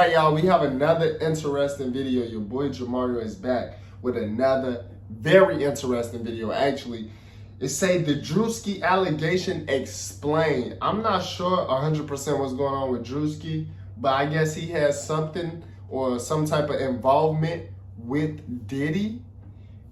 Alright, y'all, we have another interesting video. Your boy Jamario is back with another very interesting video. Actually, it say the Druski allegation explained. I'm not sure 100% what's going on with Druski, but I guess he has something or some type of involvement with Diddy.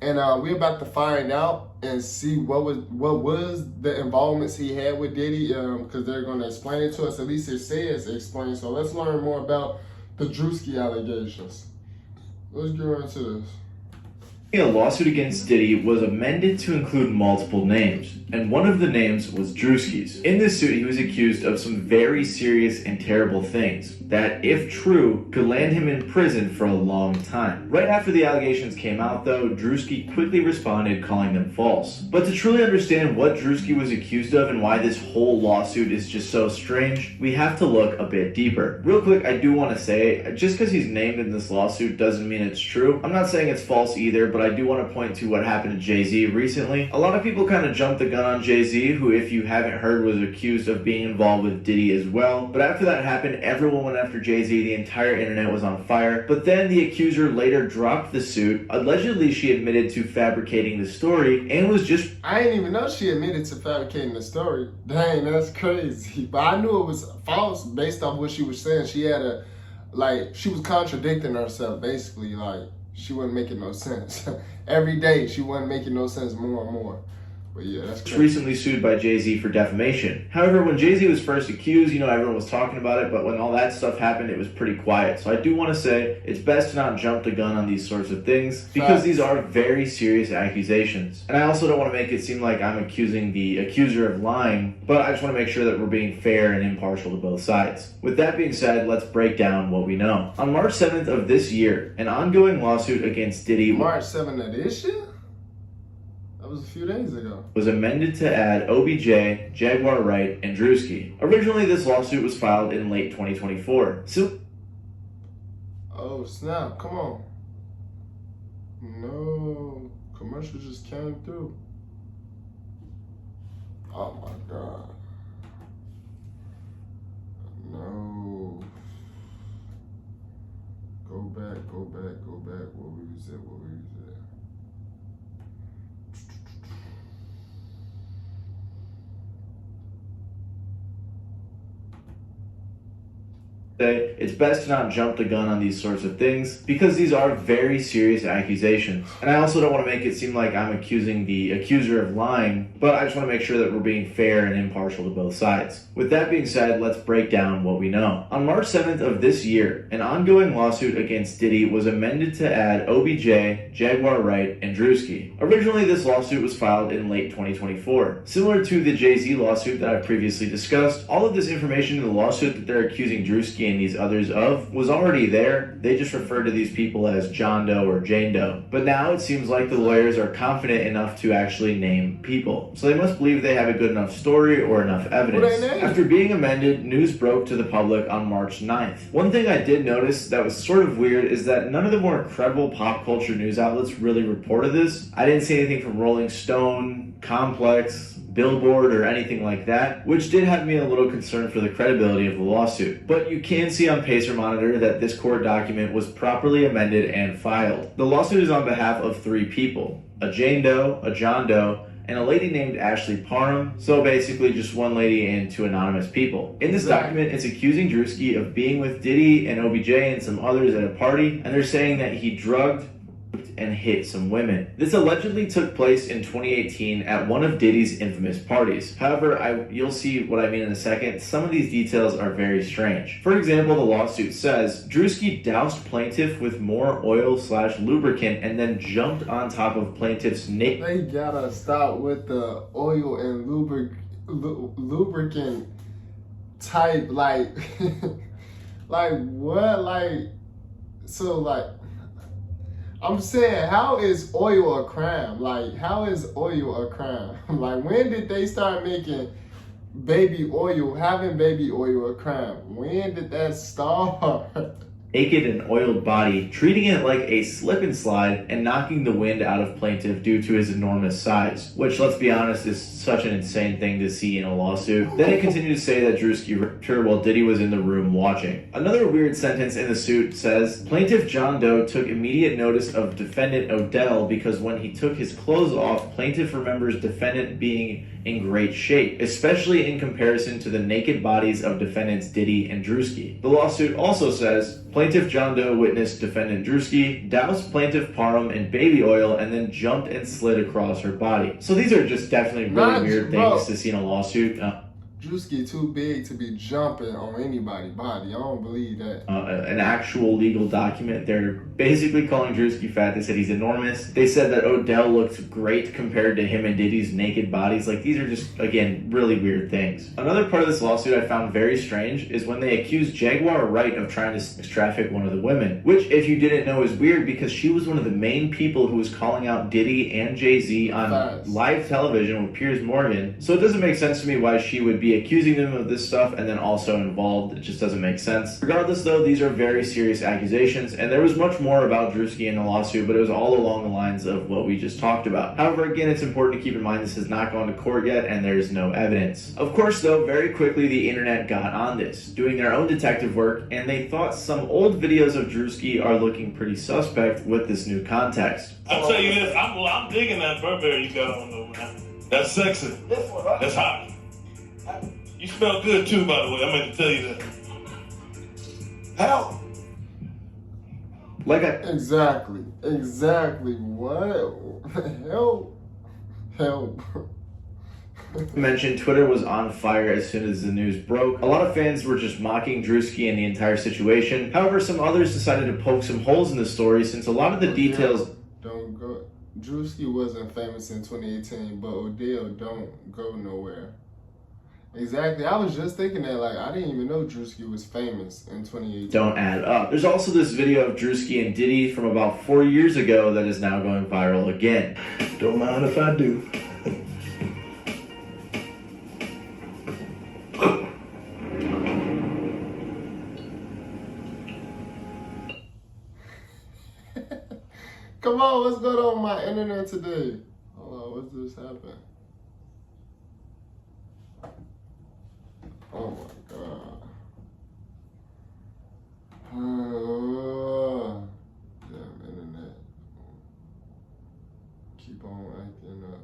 And we're about to find out and see what was the involvements he had with Diddy, because they're going to explain it to us. At least it says explain. So let's learn more about the Druski allegations. Let's get right into this. A lawsuit against Diddy was amended to include multiple names, and one of the names was Druski's. In this suit, he was accused of some very serious and terrible things that, if true, could land him in prison for a long time. Right after the allegations came out, though, Druski quickly responded, calling them false. But to truly understand what Druski was accused of and why this whole lawsuit is just so strange, we have to look a bit deeper. Real quick, I do want to say, just because he's named in this lawsuit doesn't mean it's true. I'm not saying it's false either, but I do want to point to what happened to Jay-Z recently. A lot of people kind of jumped the gun on Jay-Z, who, if you haven't heard, was accused of being involved with Diddy as well. But after that happened, everyone went after Jay-Z. The entire internet was on fire. But then the accuser later dropped the suit. Allegedly, she admitted to fabricating the story and was just... I didn't even know she admitted to fabricating the story. Dang, that's crazy. But I knew it was false based off what she was saying. She had she was contradicting herself, basically. Like, she wasn't making no sense. Every day, she wasn't making no sense more and more. But yeah, that's crazy. Recently sued by Jay-Z for defamation. However, when Jay-Z was first accused, everyone was talking about it, but when all that stuff happened, it was pretty quiet. So I do want to say it's best to not jump the gun on these sorts of things because these are very serious accusations. And I also don't want to make it seem like I'm accusing the accuser of lying, but I just want to make sure that we're being fair and impartial to both sides. With that being said, let's break down what we know. On March 7th of this year, an ongoing lawsuit against Diddy... March 7th of this year? That was a few days ago. Was amended to add OBJ, Jaguar Wright, and Druski. Originally, this lawsuit was filed in late 2024. Oh, snap. Come on. No. Commercial just came through. Oh, my God. No. Go back. What we was at. It's best to not jump the gun on these sorts of things because these are very serious accusations. And I also don't want to make it seem like I'm accusing the accuser of lying, but I just want to make sure that we're being fair and impartial to both sides. With that being said, let's break down what we know. On March 7th of this year, an ongoing lawsuit against Diddy was amended to add OBJ, Jaguar Wright, and Druski. Originally, this lawsuit was filed in late 2024. Similar to the Jay-Z lawsuit that I previously discussed, all of this information in the lawsuit that they're accusing Druski and these others of was already there. They just refer to these people as John Doe or Jane Doe. But now it seems like the lawyers are confident enough to actually name people. So they must believe they have a good enough story or enough evidence. After being amended, news broke to the public on March 9th. One thing I did notice that was sort of weird is that none of the more credible pop culture news outlets really reported this. I didn't see anything from Rolling Stone, Complex, Billboard, or anything like that, which did have me a little concerned for the credibility of the lawsuit. But you can see on Pacer Monitor that this court document was properly amended and filed. The lawsuit is on behalf of 3 people: a Jane Doe, a John Doe, and a lady named Ashley Parham. So basically just one lady and 2 anonymous people. In this document, it's accusing Druski of being with Diddy and OBJ and some others at a party, and they're saying that he drugged and hit some women. This allegedly took place in 2018 at one of Diddy's infamous parties. However, you'll see what I mean in a second. Some of these details are very strange. For example, the lawsuit says Druski doused plaintiff with more oil/lubricant and then jumped on top of plaintiff's naked... They gotta stop with the oil and lubricant type, like what, I'm saying, how is oil a crime? Like, how is oil a crime? Like, when did they start making having baby oil a crime? When did that start? naked and oiled body, treating it like a slip and slide and knocking the wind out of plaintiff due to his enormous size, which, let's be honest, is such an insane thing to see in a lawsuit. Then it continued to say that Druski raped her while Diddy was in the room watching. Another weird sentence in the suit says, plaintiff John Doe took immediate notice of defendant Odell because when he took his clothes off, plaintiff remembers defendant being in great shape, especially in comparison to the naked bodies of defendants Diddy and Druski. The lawsuit also says, plaintiff John Doe witnessed defendant Druski douse plaintiff Parham in baby oil and then jumped and slid across her body. So these are just definitely really weird things to see in a lawsuit. Druski too big to be jumping on anybody's body. I don't believe that. An actual legal document. They're basically calling Druski fat. They said he's enormous. They said that Odell looked great compared to him and Diddy's naked bodies. Like, these are just, again, really weird things. Another part of this lawsuit I found very strange is when they accused Jaguar Wright of trying to sex traffic one of the women, which, if you didn't know, is weird because she was one of the main people who was calling out Diddy and Jay-Z on live television with Piers Morgan. So it doesn't make sense to me why she would be accusing them of this stuff and then also involved. It just doesn't make sense. Regardless, though, these are very serious accusations, and there was much more about Druski in the lawsuit, but it was all along the lines of what we just talked about. However, again, it's important to keep in mind this has not gone to court yet, and there's no evidence. Of course, though, very quickly the internet got on this, doing their own detective work, and they thought some old videos of Druski are looking pretty suspect with this new context. I'll tell you this, I'm digging that Burberry you got on though, man. That's sexy. This one, right? That's hot. You smell good too, by the way. I meant to tell you that. Help! Exactly. What? Help. Mentioned Twitter was on fire as soon as the news broke. A lot of fans were just mocking Druski and the entire situation. However, some others decided to poke some holes in the story since a lot of the details... Don't go. Druski wasn't famous in 2018, but Odell don't go nowhere. Exactly. I was just thinking that, like, I didn't even know Druski was famous in 2018. Don't add up. There's also this video of Druski and Diddy from about 4 years ago that is now going viral again. Don't mind if I do. Come on, what's going on with my internet today? Hold on, what's this happen? Oh my god. Damn internet. Keep on acting up.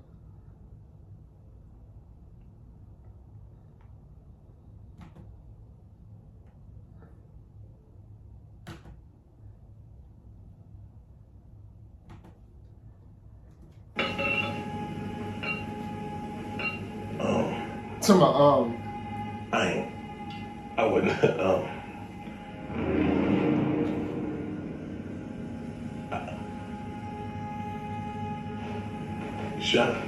To my I wouldn't. Shut up.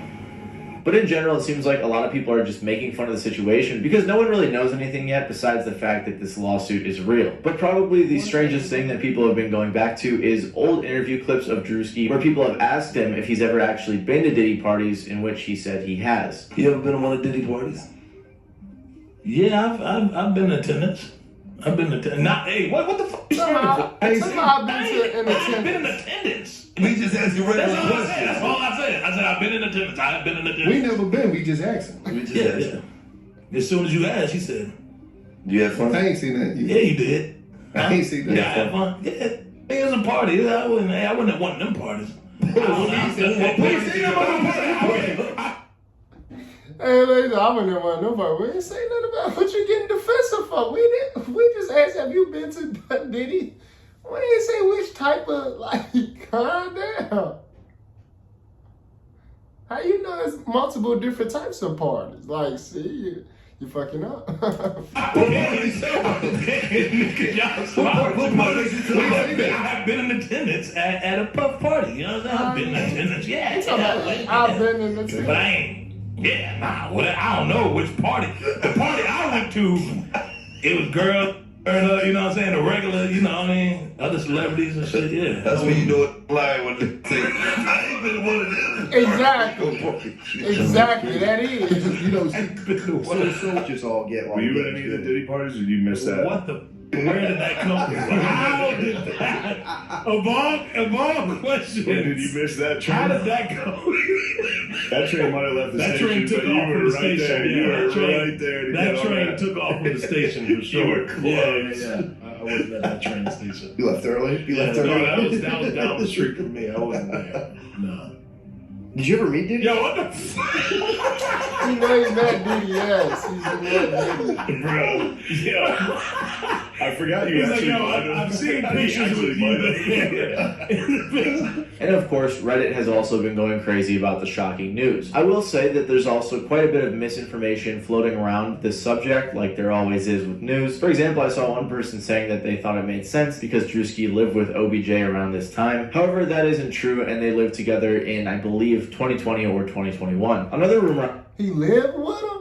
But in general, it seems like a lot of people are just making fun of the situation because no one really knows anything yet besides the fact that this lawsuit is real. But probably the strangest thing that people have been going back to is old interview clips of Druski where people have asked him if he's ever actually been to Diddy parties, in which he said he has. You ever been to one of Diddy parties? Yeah, I've been in attendance. I've been in attendance. Not, hey, what the fuck? Somehow I've been in I've been in attendance. We just asked you That's regular all I questions. said. That's all I said. I said I've been in attendance. I have been in attendance. We never been, we just asking. We just asked you. As soon as you asked, he said, You had fun? I ain't seen that. yeah, you did. I ain't seen that. Yeah, I had fun. Yeah. It was a party. I wasn't at one of them parties. Hey, ladies, I wouldn't have wanted nobody. We ain't say nothing about what you getting defensive for. We just asked, have you been to Diddy? We didn't say which type of, like, calm down. How you know there's multiple different types of parties? Like, see, you fucking up. I've been in attendance at a puff party. You know what I'm saying? I've been in attendance. Yeah. I've been in attendance. But I ain't. Yeah, nah. Well, I don't know which party. The party I went to, it was girls. You know what I'm saying? The regular, you know what I mean? Other celebrities and shit, yeah. That's when you do it live when they say, I ain't been to one of them. Exactly, that is. You know, so just all get like. Were you at any of the Diddy parties or did you miss that? What the Where did that come from? How did that? Of all questions. When did you miss that train? How did that go? That train might have left the That station. train took but off you from were the right station. there. Yeah, You were that train, right there. to that get on train that. took off from the station for sure. You were close. Yeah. I wasn't at that train station. You left early? You left No, early? that was down the street from me. I wasn't there. No. Did you ever meet Diddy? Yo, what the fuck? He know he's not Diddy ass. He's not Diddy. Bro, yeah. I forgot you He's like, actually yo, might have. I've seen He pictures actually with might have. you. And of course, Reddit has also been going crazy about the shocking news. I will say that there's also quite a bit of misinformation floating around this subject, like there always is with news. For example, I saw one person saying that they thought it made sense because Druski lived with OBJ around this time. However, that isn't true, and they lived together in, I believe, 2020 or 2021. Another rumor He lived with him?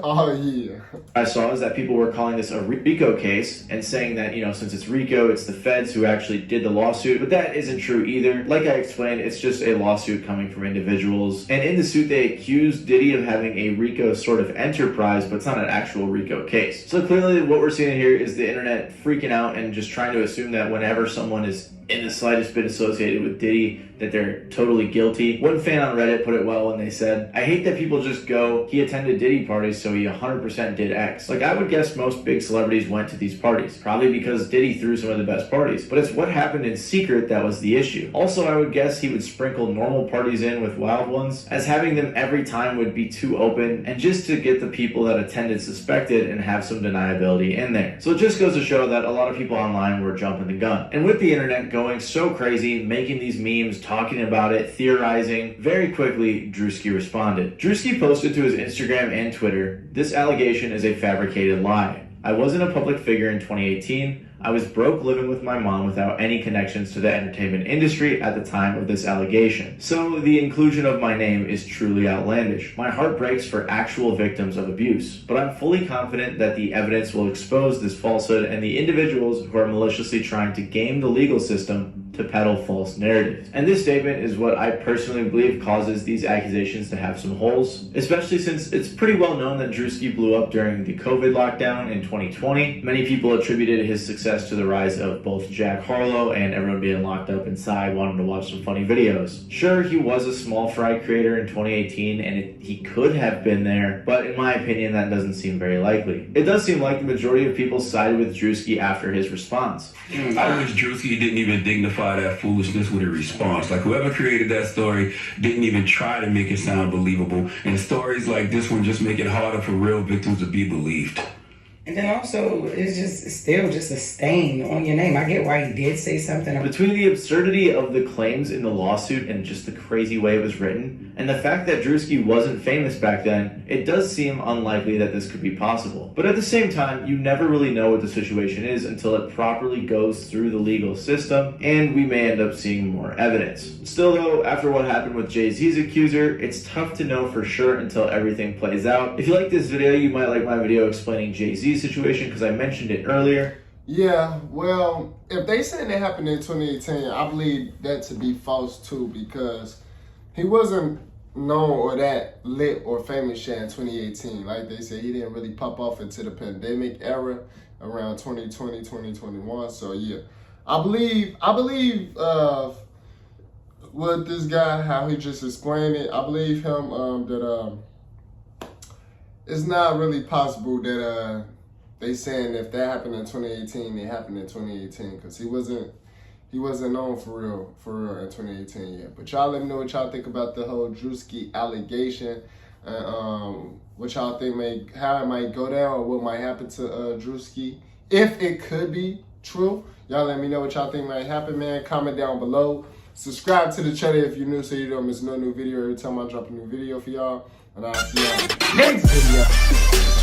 Oh, yeah. I saw is that people were calling this a RICO case and saying that, since it's RICO, it's the feds who actually did the lawsuit. But that isn't true either. Like I explained, it's just a lawsuit coming from individuals. And in the suit, they accused Diddy of having a RICO sort of enterprise, but it's not an actual RICO case. So clearly what we're seeing here is the internet freaking out and just trying to assume that whenever someone is in the slightest bit associated with Diddy, that they're totally guilty. One fan on Reddit put it well when they said, I hate that people just go, he attended Diddy parties, so he 100% did X. Like, I would guess most big celebrities went to these parties, probably because Diddy threw some of the best parties, but it's what happened in secret that was the issue. Also, I would guess he would sprinkle normal parties in with wild ones, as having them every time would be too open, and just to get the people that attended suspected and have some deniability in there. So it just goes to show that a lot of people online were jumping the gun. And with the internet going so crazy, making these memes, talking about it, theorizing, very quickly, Druski responded. Druski posted to his Instagram and Twitter, "This allegation is a fabricated lie. I wasn't a public figure in 2018. I was broke living with my mom without any connections to the entertainment industry at the time of this allegation. So the inclusion of my name is truly outlandish. My heart breaks for actual victims of abuse, but I'm fully confident that the evidence will expose this falsehood and the individuals who are maliciously trying to game the legal system to peddle false narratives." And this statement is what I personally believe causes these accusations to have some holes, especially since it's pretty well known that Druski blew up during the COVID lockdown in 2020. Many people attributed his success to the rise of both Jack Harlow and everyone being locked up inside wanting to watch some funny videos. Sure, he was a small fry creator in 2018 and he could have been there, but in my opinion that doesn't seem very likely. It does seem like the majority of people sided with Druski after his response. I wish Druski didn't even dignify that foolishness with a response. Like, whoever created that story didn't even try to make it sound believable. And stories like this one just make it harder for real victims to be believed. And then also, it's still just a stain on your name. I get why he did say something. Between the absurdity of the claims in the lawsuit and just the crazy way it was written, and the fact that Druski wasn't famous back then, it does seem unlikely that this could be possible. But at the same time, you never really know what the situation is until it properly goes through the legal system, and we may end up seeing more evidence. Still though, after what happened with Jay-Z's accuser, it's tough to know for sure until everything plays out. If you like this video, you might like my video explaining Jay-Z's situation because I mentioned it earlier. Yeah, well, if they saying it happened in 2018, I believe that to be false too, because he wasn't known or that lit or famous yet in 2018. Like they said, he didn't really pop off into the pandemic era around 2020, 2021. So yeah, I believe with this guy, how he just explained it, I believe him that it's not really possible that they saying if that happened in 2018, it happened in 2018, because he wasn't known for real in 2018 yet. But y'all let me know what y'all think about the whole Druski allegation, and what y'all think how it might go down, or what might happen to Druski if it could be true. Y'all let me know what y'all think might happen, man. Comment down below. Subscribe to the channel if you're new, so you don't miss no new video every time I drop a new video for y'all. And I'll see y'all next video.